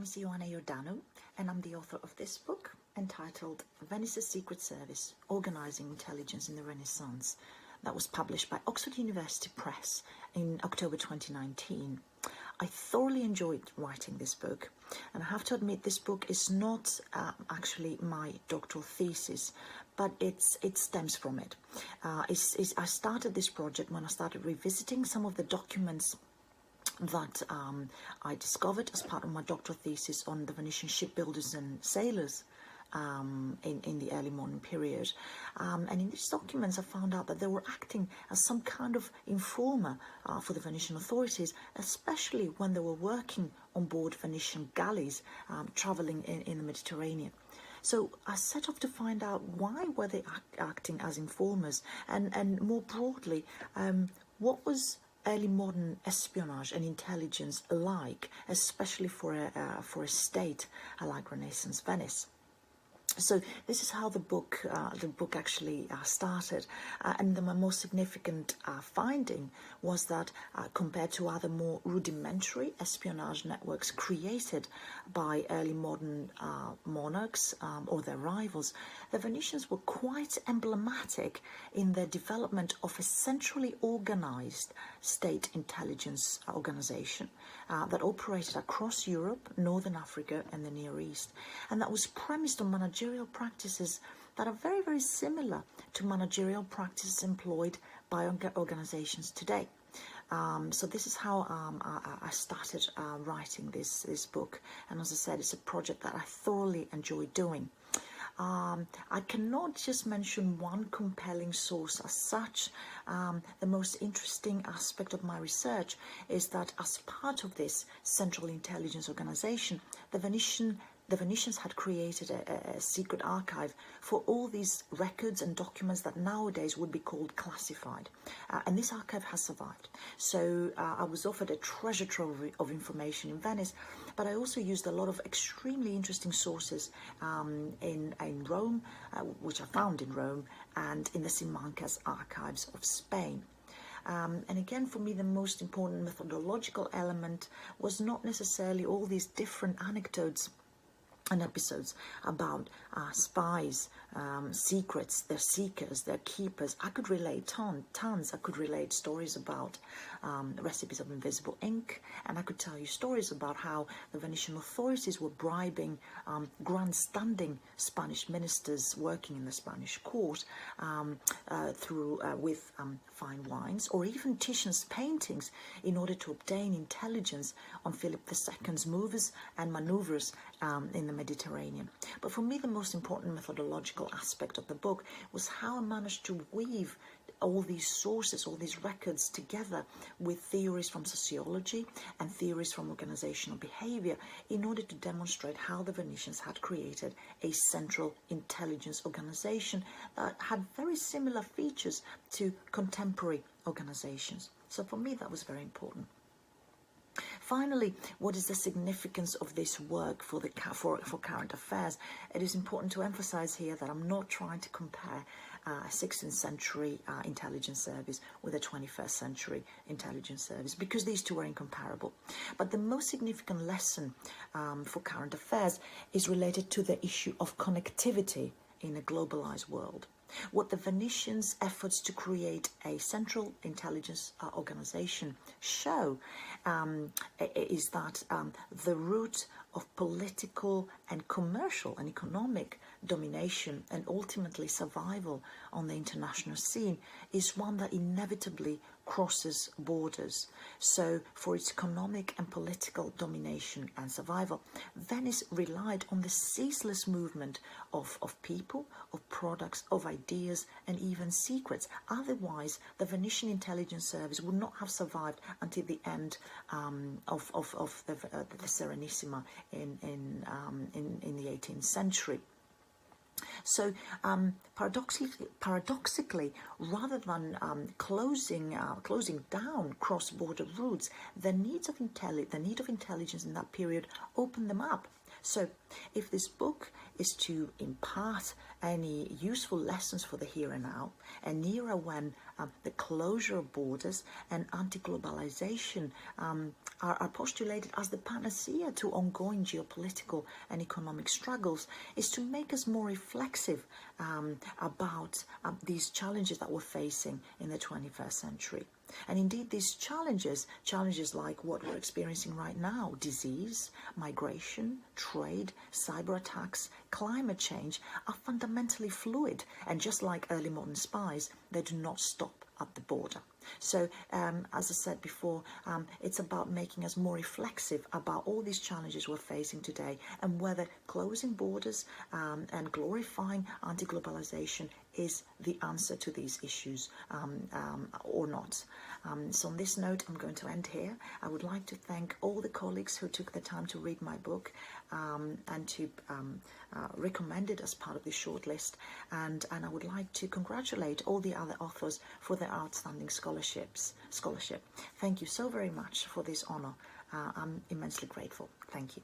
is Ioanna Iordanou, and I'm the author of this book entitled Venice's Secret Service, Organising Intelligence in the Renaissance, that was published by Oxford University Press in October 2019. I thoroughly enjoyed writing this book, and I have to admit this book is not actually my doctoral thesis, but it stems from it. I started this project when I started revisiting some of the documents that I discovered as part of my doctoral thesis on the Venetian shipbuilders and sailors in the early modern period. And in these documents I found out that they were acting as some kind of informer for the Venetian authorities, especially when they were working on board Venetian galleys travelling in the Mediterranean. So I set off to find out why were they acting as informers, and more broadly, what was early modern espionage and intelligence like, especially for a state like Renaissance Venice. So this is how the book actually started, and my most significant finding was that compared to other more rudimentary espionage networks created by early modern monarchs or their rivals, the Venetians were quite emblematic in their development of a centrally organized state intelligence organization that operated across Europe, Northern Africa and the Near East, and that was premised on managerial practices that are very, very similar to managerial practices employed by organizations today. So this is how I started writing this book, and as I said, it's a project that I thoroughly enjoy doing. I cannot just mention one compelling source as such. The most interesting aspect of my research is that as part of this central intelligence organization, the Venetians had created a secret archive for all these records and documents that nowadays would be called classified. And this archive has survived. So I was offered a treasure trove of information in Venice, but I also used a lot of extremely interesting sources in Rome, which I found in Rome, and in the Simancas archives of Spain. And again, for me, the most important methodological element was not necessarily all these different anecdotes and episodes about spies, secrets, their seekers, their keepers. I could relate tons. I could relate stories about recipes of invisible ink, and I could tell you stories about how the Venetian authorities were bribing grandstanding Spanish ministers working in the Spanish court with fine wines, or even Titian's paintings, in order to obtain intelligence on Philip II's movers and manoeuvres in the Mediterranean. But for me, the most important methodological aspect of the book was how I managed to weave all these sources, all these records together with theories from sociology and theories from organizational behavior in order to demonstrate how the Venetians had created a central intelligence organization that had very similar features to contemporary organizations. So for me, that was very important. Finally, what is the significance of this work for current affairs? It is important to emphasize here that I'm not trying to compare a 16th century intelligence service with a 21st century intelligence service, because these two are incomparable. But the most significant lesson for current affairs is related to the issue of connectivity in a globalized world. What the Venetians' efforts to create a central intelligence organization show is that the route of political and commercial and economic domination and ultimately survival on the international scene is one that inevitably crosses borders. So for its economic and political domination and survival, Venice relied on the ceaseless movement of people, of products, of ideas, and even secrets. Otherwise, the Venetian intelligence service would not have survived until the end of the Serenissima in the 18th century. So paradoxically, rather than closing down cross-border routes, the need of intelligence in that period opened them up. So if this book is to impart any useful lessons for the here and now, an era when the closure of borders and anti-globalization are postulated as the panacea to ongoing geopolitical and economic struggles is to make us more reflexive about these challenges that we're facing in the 21st century. And indeed, these challenges like what we're experiencing right now, disease, migration, trade, cyber attacks, climate change, are fundamentally fluid. And just like early modern spies, they do not stop at the border. So, as I said before, it's about making us more reflexive about all these challenges we're facing today, and whether closing borders and glorifying anti-globalization is the answer to these issues or not. So on this note, I'm going to end here. I would like to thank all the colleagues who took the time to read my book and to recommend it as part of the shortlist. And I would like to congratulate all the other authors for their outstanding scholarship. Thank you so very much for this honor. I'm immensely grateful. Thank you.